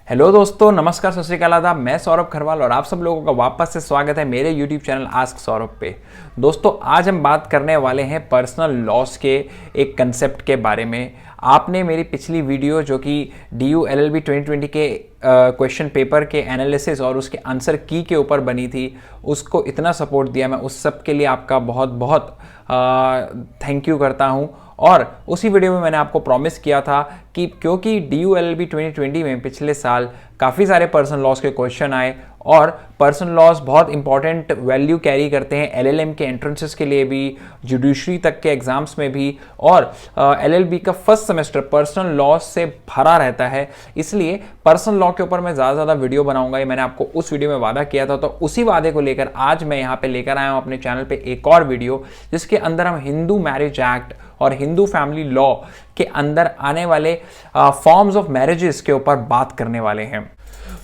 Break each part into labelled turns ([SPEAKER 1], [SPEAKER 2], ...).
[SPEAKER 1] Hello दोस्तों, नमस्कार, सत श्री अकाल, आदाब। मैं सौरभ खरवाल और आप सब लोगों का वापस से स्वागत है मेरे यूट्यूब चैनल आस्क सौरभ पे। दोस्तों, आज हम बात करने वाले हैं पर्सनल लॉस के एक कंसेप्ट के बारे में। आपने मेरी पिछली वीडियो जो कि DU LLB 2020 के क्वेश्चन पेपर के एनालिसिस और उसके आंसर की के ऊपर बनी थी, उसको इतना सपोर्ट दिया, मैं उस सब के लिए आपका बहुत बहुत थैंक यू करता हूँ। और उसी वीडियो में मैंने आपको प्रॉमिस किया था कि क्योंकि DU LLB 2020 में पिछले साल काफ़ी सारे पर्सनल लॉस के क्वेश्चन आए और पर्सनल लॉस बहुत इंपॉर्टेंट वैल्यू कैरी करते हैं LLM के एंट्रेंसेस के लिए भी, जुडिशरी तक के एग्जाम्स में भी, और LLB का फर्स्ट सेमेस्टर पर्सनल लॉस से भरा रहता है। इसलिए पर्सनल लॉ के ऊपर मैं ज़्यादा वीडियो बनाऊंगा, ये मैंने आपको उस वीडियो में वादा किया था। तो उसी वादे को लेकर आज मैं यहाँ पे लेकर आया हूँ अपने चैनल पे एक और वीडियो, जिसके अंदर हम हिंदू मैरिज एक्ट और हिंदू फैमिली लॉ के अंदर आने वाले फॉर्म्स ऑफ मैरिजेस के ऊपर बात करने वाले हैं।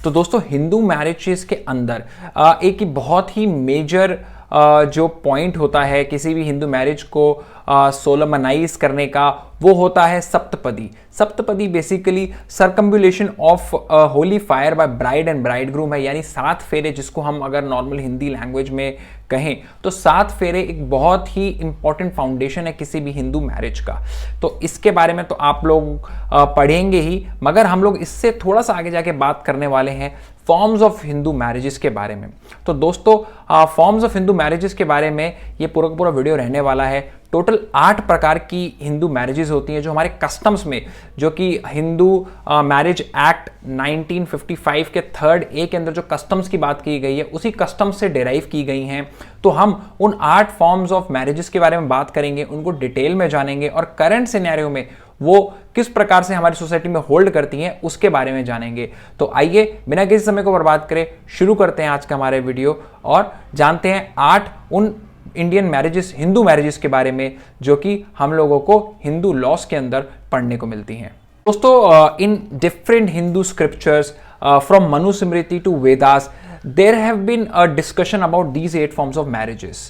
[SPEAKER 1] तो दोस्तों, हिंदू मैरिजेस के अंदर एक बहुत ही मेजर जो पॉइंट होता है किसी भी हिंदू मैरिज को सोलमनाइज करने का, वो होता है Saptapadi. Saptapadi basically circumambulation of holy fire by bride and bridegroom है, यानी 7 फेरे, जिसको हम अगर नॉर्मल हिंदी लैंग्वेज में कहें तो 7 फेरे एक बहुत ही इंपॉर्टेंट फाउंडेशन है किसी भी हिंदू मैरिज का। तो इसके बारे में तो आप लोग पढ़ेंगे ही, मगर हम लोग इससे थोड़ा सा आगे जाके बात करने वाले हैं फॉर्म्स ऑफ हिंदू मैरिजेस के बारे में। तो दोस्तों, फॉर्म्स ऑफ हिंदू मैरिजेस के बारे में ये पूरा का पूरा वीडियो रहने वाला है। टोटल 8 प्रकार की हिंदू मैरिजेस होती हैं जो हमारे कस्टम्स में, जो कि हिंदू मैरिज एक्ट 1955 के 3rd A के अंदर जो कस्टम्स की बात की गई है, उसी कस्टम्स से डिराइव की गई हैं। तो हम उन 8 फॉर्म्स ऑफ मैरिजेस के बारे में बात करेंगे, उनको डिटेल में जानेंगे और करंट सिनेरियो में वो किस प्रकार से हमारी सोसाइटी में होल्ड करती हैं उसके बारे में जानेंगे। तो आइए बिना किसी समय को बर्बाद करे शुरू करते हैं आज का हमारे वीडियो और जानते हैं 8 उन इंडियन मैरिजेस, हिंदू मैरिजेस के बारे में जो कि हम लोगों को हिंदू लॉस के अंदर पढ़ने को मिलती हैं। दोस्तों, in different Hindu scriptures from Manusmriti to Vedas, there have been a discussion about these 8 forms of marriages,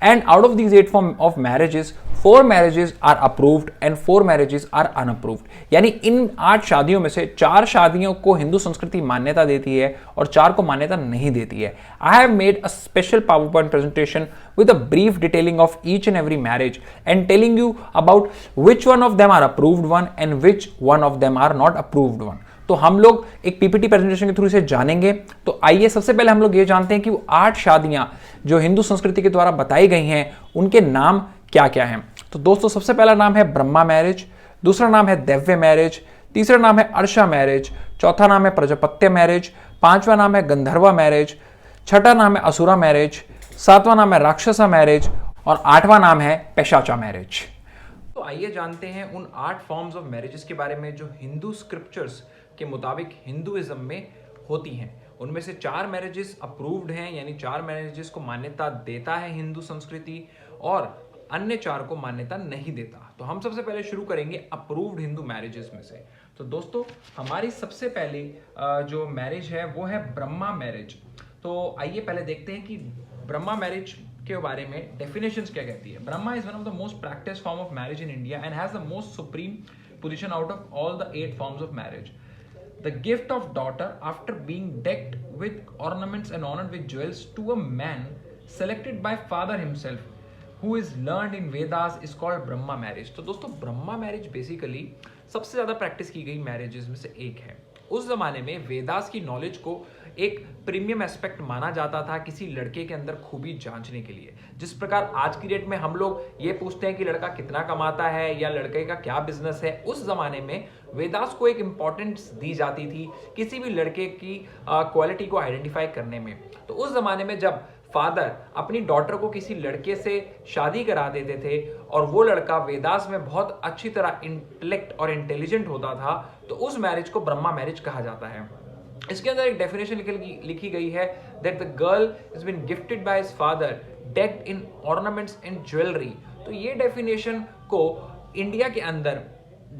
[SPEAKER 1] and out of these 8 forms of marriages, 4 marriages are approved and 4 marriages are unapproved। यानी इन 8 शादियों में से 4 शादियों को हिंदू संस्कृति मान्यता देती है और 4 को मान्यता नहीं देती है। I have made a special PowerPoint presentation with a brief detailing of each and every marriage and telling you about which one of them are approved one and which one of them are not approved one। तो हम लोग एक PPT presentation के through इसे जानेंगे। तो आइए सबसे पहले हम लोग ये जानते हैं कि वो 8 शादियां जो हिंदू संस्कृति के द्वारा बताई गई हैं, उनके नाम क्या क्या हैं। तो दोस्तों, सबसे पहला नाम है ब्रह्मा मैरिज, दूसरा नाम है दैव्य मैरिज, तीसरा नाम है अर्षा मैरिज, चौथा नाम है प्रजापत्य मैरिज, पांचवा नाम है गंधर्वा मैरिज, छठा नाम है असुरा मैरिज, सातवां नाम है राक्षसा मैरिज और 8वां नाम है पेशाचा मैरिज। तो आइए जानते हैं उन 8 फॉर्म्स ऑफ मैरिजेस के बारे में जो हिंदू स्क्रिप्चर्स के मुताबिक हिंदुइज्म में होती हैं। उनमें से 4 मैरिजेस अप्रूव्ड हैं, यानी 4 मैरिजेस को मान्यता देता है हिंदू संस्कृति, और अन्य 4 को मान्यता नहीं देता। तो हम सबसे पहले शुरू करेंगे अप्रूव्ड हिंदू मैरिजेस में से। तो दोस्तों, हमारी सबसे पहली जो मैरिज है वो है ब्रह्मा मैरिज। तो आइए पहले देखते हैं कि ब्रह्मा मैरिज के बारे में डेफिनेशंस क्या कहती है। Brahma is one of the most practice form of marriage in India and has the most supreme position out of all the 8 forms of marriage. The gift of daughter after being decked with ornaments and honored with jewels to a man selected by father himself who is learned in Vedas is called Brahma marriage। तो दोस्तों, Brahma marriage basically सबसे ज्यादा practice की गई marriages में से एक है। उस जमाने में वेदास की नॉलेज को एक प्रीमियम एस्पेक्ट माना जाता था किसी लड़के के अंदर खूबी जांचने के लिए। जिस प्रकार आज की डेट में हम लोग ये पूछते हैं कि लड़का कितना कमाता है या लड़के का क्या बिजनेस है, उस जमाने में वेदास को एक इंपॉर्टेंस दी जाती थी किसी भी लड़के की क्वालिटी को आइडेंटिफाई करने में। तो उस जमाने में जब फादर अपनी डॉटर को किसी लड़के से शादी करा देते थे और वो लड़का वेदास में बहुत अच्छी तरह इंटेलेक्ट और इंटेलिजेंट होता था, तो उस मैरिज को ब्रह्मा मैरिज कहा जाता है। इसके अंदर एक डेफिनेशन लिखी गई है that the girl is been gifted by his father decked in ornaments and jewellery. तो ये डेफिनेशन को इंडिया के अंदर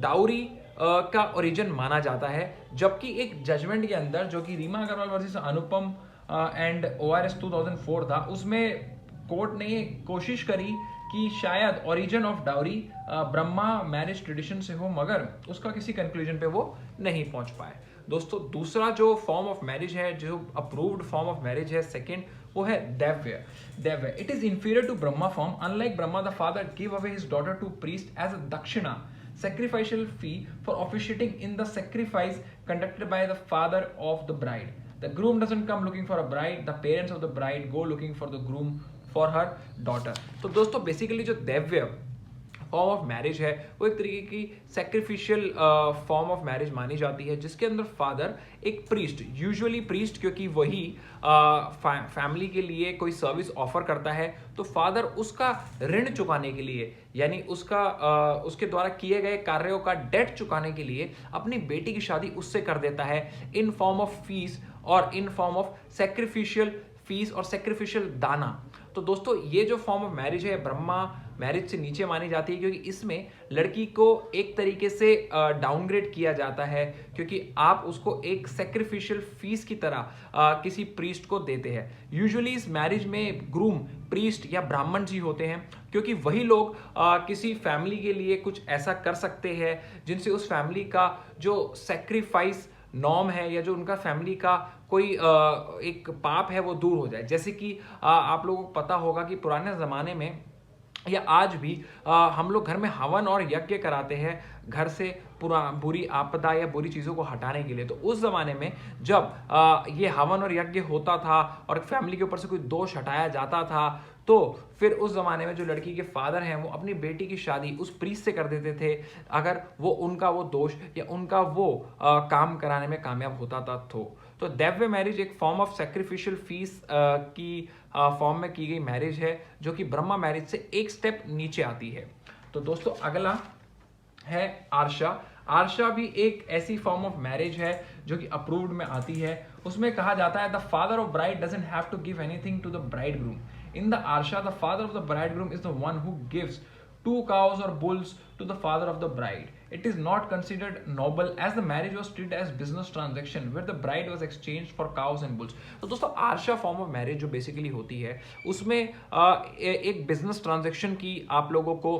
[SPEAKER 1] डाउरी का ओरिजिन माना जाता है, जबकि एक जजमेंट के अंदर जो कि Reema Agarwal versus Anupam and ORS 2004 था, उसमें कोर्ट ने कोशिश करी कि शायद origin of dowry Brahma marriage tradition से हो, मगर उसका किसी कंक्लूजन पे वो नहीं पहुंच पाए। दोस्तों दूसरा जो फॉर्म ऑफ मैरिज है, जो अप्रूव्ड फॉर्म ऑफ मैरिज है सेकेंड, वो है Daivya. Daivya, it is inferior to Brahma form. Unlike Brahma, the father give away his daughter to priest as a dakshina, sacrificial fee for officiating in the sacrifice conducted by the father of the bride. The groom doesn't come looking for a bride, the parents of the bride go looking for the groom for her daughter. तो दोस्तों basically जो दैव्य form of marriage है वो एक तरीके की sacrificial form of marriage मानी जाती है, जिसके अंदर फादर एक प्रीस्ट, यूजुअली प्रीस्ट क्योंकि वही फैमिली के लिए कोई सर्विस ऑफर करता है, तो फादर उसका ऋण चुकाने के लिए, यानी उसके द्वारा किए गए कार्यों का डेट चुकाने के लिए अपनी बेटी की शादी उससे कर देता है इन फॉर्म ऑफ फीस और in form of sacrificial fees और सैक्रिफिशियल दाना। तो दोस्तों ये जो फॉर्म ऑफ मैरिज है ब्रह्मा मैरिज से नीचे मानी जाती है, क्योंकि इसमें लड़की को एक तरीके से डाउनग्रेड किया जाता है, क्योंकि आप उसको एक सैक्रिफिशियल फीस की तरह किसी प्रीस्ट को देते हैं। यूजुअली इस मैरिज में ग्रूम प्रीस्ट या ब्राह्मण जी होते हैं, क्योंकि वही लोग किसी फैमिली के लिए कुछ ऐसा कर सकते हैं जिनसे उस फैमिली का जो सैक्रिफाइस नॉर्म है या जो उनका फैमिली का कोई एक पाप है वो दूर हो जाए। जैसे कि आप लोगों को पता होगा कि पुराने ज़माने में या आज भी हम लोग घर में हवन और यज्ञ कराते हैं घर से बुरी आपदा या बुरी चीज़ों को हटाने के लिए। तो उस ज़माने में जब ये हवन और यज्ञ होता था और फैमिली के ऊपर से कोई दोष हटाया जाता था, तो फिर उस ज़माने में जो लड़की के फादर हैं वो अपनी बेटी की शादी उस प्रीस्ट से कर देते थे, अगर वो उनका वो दोष या उनका वो काम कराने में कामयाब होता था। तो दैव्य मैरिज एक फॉर्म ऑफ सैक्रिफिशियल फीस की फॉर्म में की गई मैरिज है, जो कि ब्रह्मा मैरिज से एक स्टेप नीचे आती है। तो दोस्तों अगला है आर्षा। आर्षा भी एक ऐसी फॉर्म ऑफ मैरिज है जो कि अप्रूव्ड में आती है। उसमें कहा जाता है the father of bride doesn't have to give anything to the bride groom. In the Arsha, the father of the bridegroom is the one who gives 2 cows or bulls to the father of the bride. It is not considered noble as the marriage was treated as business transaction where the bride was exchanged for cows and bulls. तो दोस्तों Arsha form of marriage जो basically होती है उसमें एक business transaction की आप लोगों को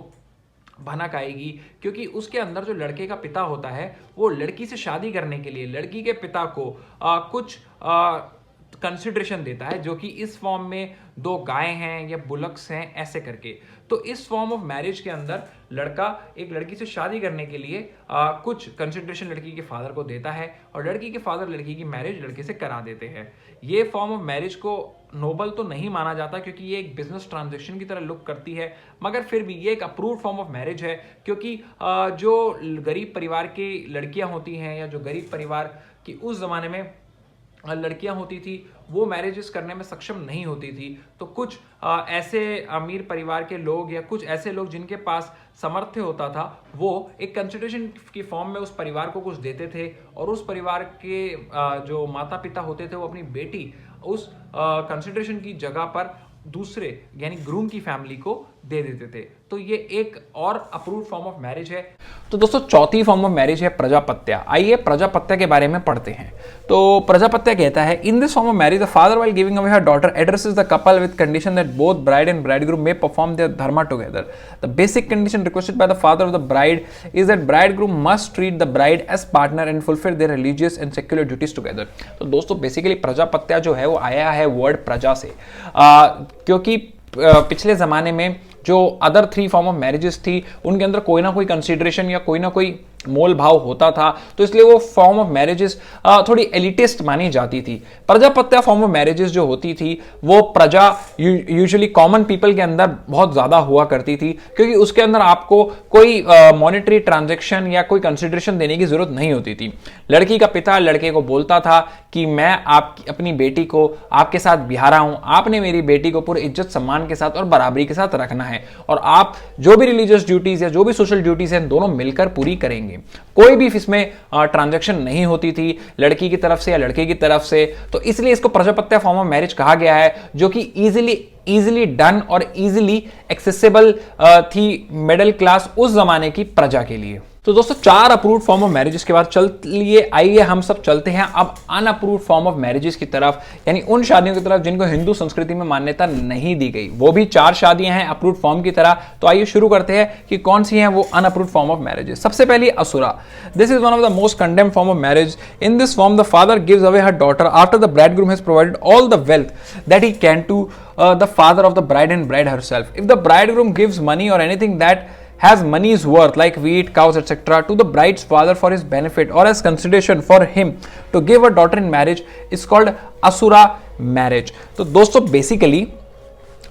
[SPEAKER 1] भनक आएगी, क्योंकि उसके अंदर जो लड़के का पिता होता है वो लड़की से शादी करने के लिए लड़की के पिता को कुछ कंसिडरेशन देता है, जो कि इस फॉर्म में 2 गाय हैं या बुलक्स हैं ऐसे करके। तो इस फॉर्म ऑफ मैरिज के अंदर लड़का एक लड़की से शादी करने के लिए कुछ कंसिडरेशन लड़की के फादर को देता है और लड़की के फादर लड़की की मैरिज लड़के से करा देते हैं। ये फॉर्म ऑफ मैरिज को नोबल तो नहीं माना जाता, क्योंकि ये एक बिजनेस ट्रांजेक्शन की तरह लुक करती है, मगर फिर भी ये एक अप्रूव्ड फॉर्म ऑफ मैरिज है, क्योंकि जो गरीब परिवार की लड़कियां होती हैं या जो गरीब परिवार की उस जमाने में लड़कियां होती थी वो मैरिजेस करने में सक्षम नहीं होती थी, तो कुछ ऐसे अमीर परिवार के लोग या कुछ ऐसे लोग जिनके पास सामर्थ्य होता था वो एक कंसिडरेशन की फॉर्म में उस परिवार को कुछ देते थे, और उस परिवार के जो माता पिता होते थे वो अपनी बेटी उस कंसिडरेशन की जगह पर दूसरे यानी ग्रूम की फैमिली को दे देते थे। तो ये एक और अप्रूव्ड फॉर्म ऑफ मैरिज है। तो दोस्तों चौथी फॉर्म ऑफ मैरिज है प्रजापत्या। आइए प्रजापत्या के बारे में पढ़ते हैं। तो प्रजापत्या कहता है in this form of marriage the father while giving away her daughter addresses the couple with condition that both bride and bridegroom may perform their dharma together. The basic condition requested by the father of the bride is that bridegroom must treat the bride as partner and fulfil their religious and secular duties together. तो दोस्तों basically प्रजापत्या जो है वो आया है word प्रजा से, क्योंकि पिछले जमाने में जो अदर 3 फॉर्म ऑफ मैरिजेस थी उनके अंदर कोई ना कोई कंसीडरेशन या कोई ना कोई मोल भाव होता था, तो इसलिए वो फॉर्म ऑफ मैरिजेस थोड़ी एलिटिस्ट मानी जाती थी। प्रजापत्या फॉर्म ऑफ मैरिजेस जो होती थी वो प्रजा यूजुअली कॉमन पीपल के अंदर बहुत ज्यादा हुआ करती थी, क्योंकि उसके अंदर आपको कोई मॉनेटरी ट्रांजैक्शन या कोई कंसिडरेशन देने की जरूरत नहीं होती थी। लड़की का पिता लड़के को बोलता था कि मैं अपनी बेटी को आपके साथ ब्याह रहा हूं, आपने मेरी बेटी को पूरे इज्जत सम्मान के साथ और बराबरी के साथ रखना है, और आप जो भी रिलीजियस ड्यूटीज या जो भी सोशल ड्यूटीज हैं दोनों मिलकर पूरी करेंगे। कोई भी इसमें ट्रांजैक्शन नहीं होती थी लड़की की तरफ से या लड़के की तरफ से, तो इसलिए इसको प्रजापत्या फॉर्म ऑफ मैरिज कहा गया है, जो कि इजीली डन और इजीली एक्सेसिबल थी मिडिल क्लास उस जमाने की प्रजा के लिए। तो दोस्तों 4 अप्रूव्ड फॉर्म ऑफ मैरिजेस के बाद चलिए आइए हम सब चलते हैं अब अनअप्रूव्ड फॉर्म ऑफ मैरिजेस की तरफ, यानी उन शादियों की तरफ जिनको हिंदू संस्कृति में मान्यता नहीं दी गई। वो भी 4 शादियां हैं अप्रूव्ड फॉर्म की तरह। तो आइए शुरू करते हैं कि कौन सी हैं वो अनअप्रूव्ड फॉर्म ऑफ मैरिजेस। सबसे पहली Asura. This is one of the most condemned form of marriage. In this form the father gives away her daughter after the bridegroom has provided all the wealth that he can to the father of the bride and bride herself. If the bridegroom gives money और anything that has money's worth like wheat, cows, etc. to the bride's father for his benefit or as consideration for him to give a daughter in marriage is called asura marriage. तो दोस्तों basically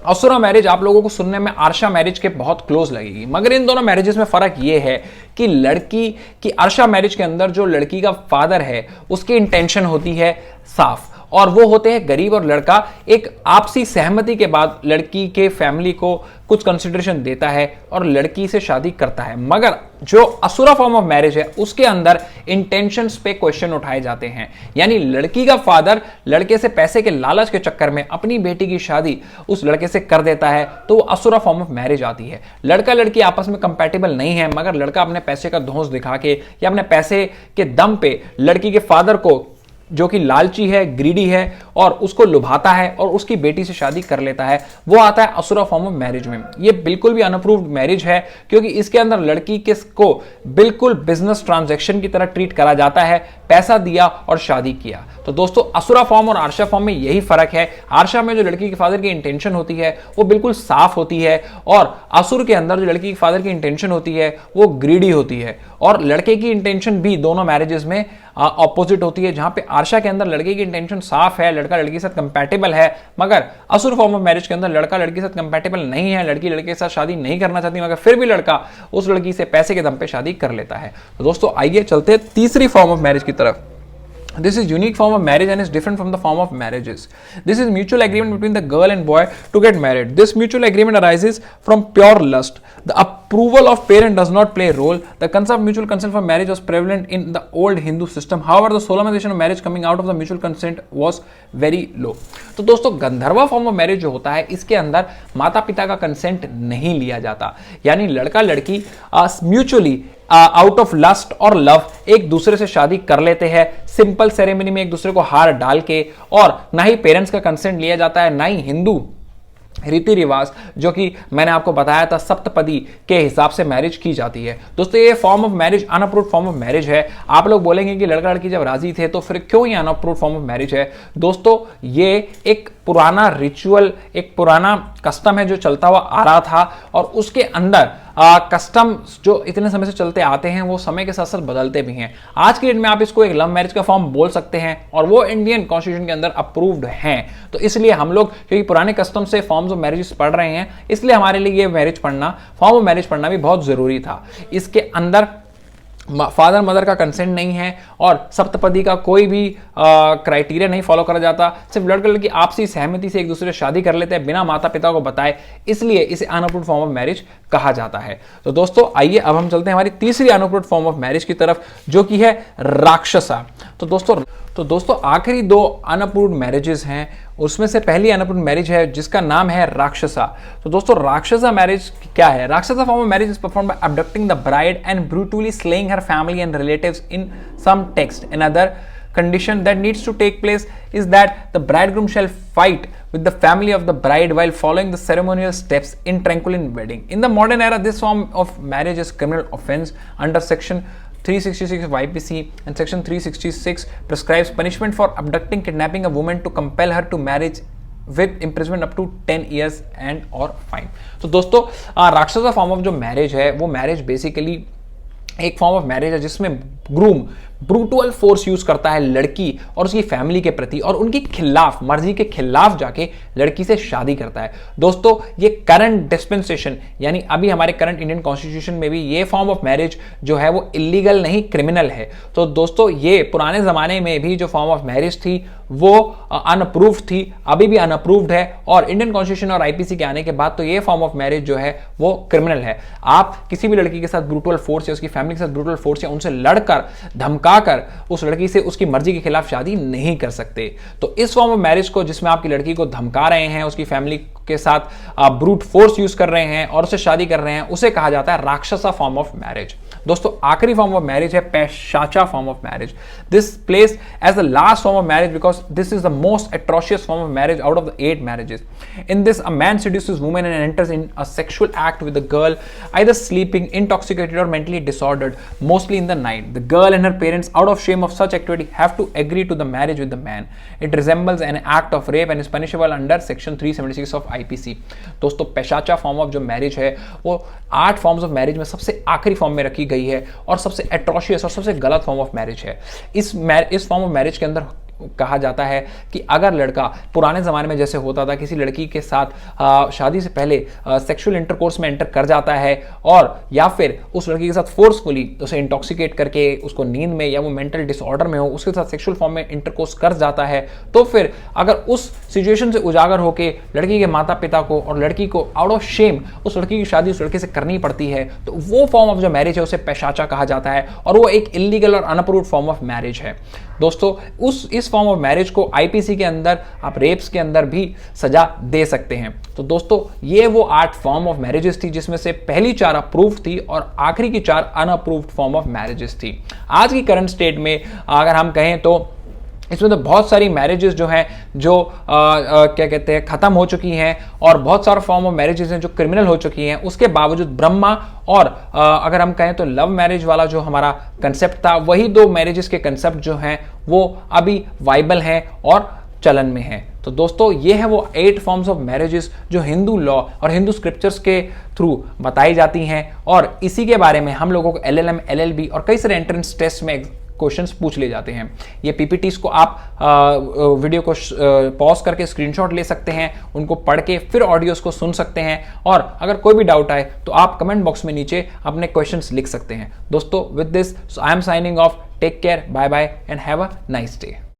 [SPEAKER 1] asura marriage आप लोगों को सुनने में Arsha marriage के बहुत close लगेगी, मगर इन दोनों मैरिजेस में फर्क यह है कि लड़की की आर्षा मैरिज के अंदर जो लड़की का फादर है उसकी इंटेंशन होती है साफ और वो होते हैं गरीब, और लड़का एक आपसी सहमति के बाद लड़की के फैमिली को कुछ कंसिडरेशन देता है और लड़की से शादी करता है। मगर जो असुरा फॉर्म ऑफ मैरिज है उसके अंदर इंटेंशंस पे क्वेश्चन उठाए जाते हैं, यानी लड़की का फादर लड़के से पैसे के लालच के चक्कर में अपनी बेटी की शादी उस लड़के से कर देता है, तो वो असुरा फॉर्म ऑफ मैरिज आती है। लड़का लड़की आपस में कंपैटिबल नहीं है, मगर लड़का अपने पैसे का धौंस दिखा के या अपने पैसे के दम पे लड़की के फादर को, जो कि लालची है, ग्रीडी है, और उसको लुभाता है और उसकी बेटी से शादी कर लेता है, वो आता है असुरा फॉर्म ऑफ मैरिज में। ये बिल्कुल भी अनअप्रूव्ड मैरिज है क्योंकि इसके अंदर लड़की को बिल्कुल बिजनेस ट्रांजैक्शन की तरह ट्रीट करा जाता है, पैसा दिया और शादी किया। तो दोस्तों असुरा फॉर्म और आर्षा फॉर्म में यही फर्क है। आर्षा में जो लड़की के फादर की इंटेंशन होती है वो बिल्कुल साफ होती है, और असुर के अंदर जो लड़की के फादर की इंटेंशन होती है वो ग्रीडी होती है, और लड़के की इंटेंशन भी दोनों मैरिजेस में ऑपोजिट होती है। जहां पे आर्षा के अंदर लड़के की इंटेंशन साफ है, लड़का लड़की के साथ कंपैटिबल है, मगर असुर फॉर्म ऑफ मैरिज के अंदर लड़का लड़की के साथ कंपैटिबल नहीं है, लड़की लड़के के साथ शादी नहीं करना चाहती, मगर फिर भी लड़का उस लड़की से पैसे के दम पे शादी कर लेता है। तो दोस्तों आइए चलते हैं तीसरी फॉर्म ऑफ मैरिज की तरफ। This is unique form of marriage and is different from the form of marriages. This is mutual agreement between the girl and boy to get married. This mutual agreement arises from pure lust. The approval of parent does not play a role. The concept of mutual consent for marriage was prevalent in the old Hindu system. However, the solemnization of marriage coming out of the mutual consent was very low. तो दोस्तों Gandharva form of marriage जो होता है इसके अंदर माता पिता का कंसेंट नहीं लिया जाता, यानी लड़का लड़की म्यूचुअली आउट ऑफ लस्ट और लव एक दूसरे से शादी कर लेते हैं, सिंपल सेरेमनी में एक दूसरे को हार डाल के, और ना ही पेरेंट्स का कंसेंट लिया जाता है, ना ही हिंदू रीति रिवाज जो कि मैंने आपको बताया था सप्तपदी के हिसाब से मैरिज की जाती है। दोस्तों ये form of marriage unapproved form of marriage है। आप लोग बोलेंगे कि लड़का लड़की जब राजी थे तो फिर क्यों ये अनअप्रूव्ड फॉर्म ऑफ मैरिज है? दोस्तों ये एक पुराना रिचुअल, एक पुराना कस्टम है जो चलता हुआ आ रहा था, और उसके अंदर कस्टम जो इतने समय से चलते आते हैं वो समय के साथ साथ बदलते भी हैं। आज के डेट में आप इसको एक लव मैरिज का फॉर्म बोल सकते हैं, और वो इंडियन कॉन्स्टिट्यूशन के अंदर अप्रूव्ड हैं। तो इसलिए हम लोग क्योंकि पुराने कस्टम से फॉर्म्स ऑफ मैरिज पढ़ रहे हैं, इसलिए हमारे लिए ये मैरिज पढ़ना, फॉर्म ऑफ मैरिज पढ़ना भी बहुत जरूरी था। इसके अंदर फादर मदर का कंसेंट नहीं है और सप्तपदी का कोई भी क्राइटेरिया नहीं फॉलो करा जाता, सिर्फ लड़का लड़की आपसी सहमति से एक दूसरे से शादी कर लेते हैं बिना माता पिता को बताए, इसलिए इसे अनअप्रूव्ड फॉर्म ऑफ मैरिज कहा जाता है। तो दोस्तों आइए अब हम चलते हैं हमारी तीसरी अनअप्रूव्ड फॉर्म ऑफ मैरिज की तरफ, जो कि है राक्षसा। तो दोस्तों आखिरी 2 अनअप्रूव्ड मैरिजेस हैं, उसमें से पहली अनअप्रूव्ड मैरिज है जिसका नाम है राक्षसा। तो दोस्तों राक्षसा मैरिज क्या है? Rakshasa form of marriage is performed by abducting the bride and brutally slaying her family and relatives in some text. Another condition that needs to take place is that the bridegroom shall fight with the family of the bride while following the ceremonial steps in tranquil wedding. In the modern era, this form of marriage is criminal offense under section 366 of IPC, and section 366 prescribes punishment for abducting, kidnapping a woman to compel her to marriage with imprisonment up to 10 years and or fine. तो दोस्तों राक्षसा form of जो marriage है वो marriage basically एक form of marriage है जिसमें groom brutal force use करता है लड़की और उसकी फैमिली के प्रति, और उनकी खिलाफ, मर्जी के खिलाफ जाके लड़की से शादी करता है। दोस्तों ये करंट डिस्पेंसेशन, यानी अभी हमारे करंट इंडियन कॉन्स्टिट्यूशन में भी ये फॉर्म ऑफ मैरिज जो है वो इलीगल नहीं, क्रिमिनल है। तो दोस्तों ये पुराने जमाने में भी जो फॉर्म ऑफ मैरिज थी वो अनअप्रूव्ड थी, अभी भी अनअप्रूव्ड है, और इंडियन कॉन्स्टिट्यूशन और आईपीसी के आने के बाद तो ये फॉर्म ऑफ मैरिज जो है वो क्रिमिनल है। आप किसी भी लड़की के साथ ब्रूटल फोर्स या उसकी फैमिली के साथ ब्रूटल फोर्स या उनसे लड़कर धमकाकर उस लड़की से उसकी मर्जी के खिलाफ शादी नहीं कर सकते। तो इस फॉर्म ऑफ मैरिज को, जिसमें आपकी लड़की को धमका रहे हैं, उसकी फैमिली के साथ ब्रूट फोर्स यूज कर रहे हैं और उससे शादी कर रहे हैं, उसे कहा जाता है राक्षसा फॉर्म ऑफ मैरिज। दोस्तों आखिरी फॉर्म ऑफ मैरिज है Paishacha form of marriage. This place as the last form of marriage because this is the most atrocious form of marriage out of the 8 marriages. In this, a man seduces women and enters in a sexual act with the girl, either sleeping, intoxicated, or mentally disordered, mostly in the night. The girl and her parents, out of shame of such activity, have to agree to the marriage with the man. It resembles an act of rape and is punishable under section 376 of IPC. दोस्तों पैशाचा form of जो marriage है वो 8 forms of marriage में सबसे आखिरी form में रखी गई है और सबसे एट्रोशियस और सबसे गलत फॉर्म ऑफ मैरिज है. इस फॉर्म ऑफ मैरिज के अंदर कहा जाता है कि अगर लड़का पुराने ज़माने में जैसे होता था किसी लड़की के साथ शादी से पहले सेक्सुअल इंटरकोर्स में एंटर कर जाता है और या फिर उस लड़की के साथ फोर्सफुली उसे इंटॉक्सिकेट करके उसको नींद में या वो मेंटल डिसऑर्डर में हो उसके साथ सेक्सुअल फॉर्म में इंटरकोर्स कर जाता है, तो फिर अगर उस सिचुएशन से उजागर होकर लड़की के माता पिता को और लड़की को आउट ऑफ शेम उस लड़की की शादी उस लड़के से करनी पड़ती है तो वो फॉर्म ऑफ जो मैरिज है उसे पैशाचा कहा जाता है और वो एक इलीगल और अनअप्रूव्ड फॉर्म ऑफ मैरिज है. दोस्तों इस फॉर्म ऑफ मैरिज को आईपीसी के अंदर आप रेप्स के अंदर भी सजा दे सकते हैं. तो दोस्तों ये वो 8 फॉर्म ऑफ मैरिजेस थी जिसमें से पहली 4 अप्रूव्ड थी और आखिरी की 4 अनअप्रूव्ड फॉर्म ऑफ मैरिजेस थी. आज की करंट स्टेट में अगर हम कहें तो इसमें तो बहुत सारी मैरिजेस जो हैं जो क्या कहते हैं ख़त्म हो चुकी हैं और बहुत सारे फॉर्म ऑफ मैरिजेस हैं जो क्रिमिनल हो चुकी हैं. उसके बावजूद ब्रह्मा और अगर हम कहें तो लव मैरिज वाला जो हमारा कंसेप्ट था वही 2 मैरिजेस के कंसेप्ट जो हैं वो अभी वाइबल हैं और चलन में हैं. तो दोस्तों ये है वो 8 फॉर्म्स ऑफ मैरिजेस जो हिंदू लॉ और हिंदू स्क्रिप्चर्स के थ्रू बताई जाती हैं और इसी के बारे में हम लोगों को LLM, LLB और कई सारे एंट्रेंस टेस्ट में क्वेश्चंस पूछ ले जाते हैं. ये पीपीटीज को आप वीडियो को पॉज करके स्क्रीनशॉट ले सकते हैं, उनको पढ़ के फिर ऑडियोज को सुन सकते हैं और अगर कोई भी डाउट आए तो आप कमेंट बॉक्स में नीचे अपने क्वेश्चंस लिख सकते हैं. दोस्तों with this I am signing off. Take care, bye bye and have a nice day.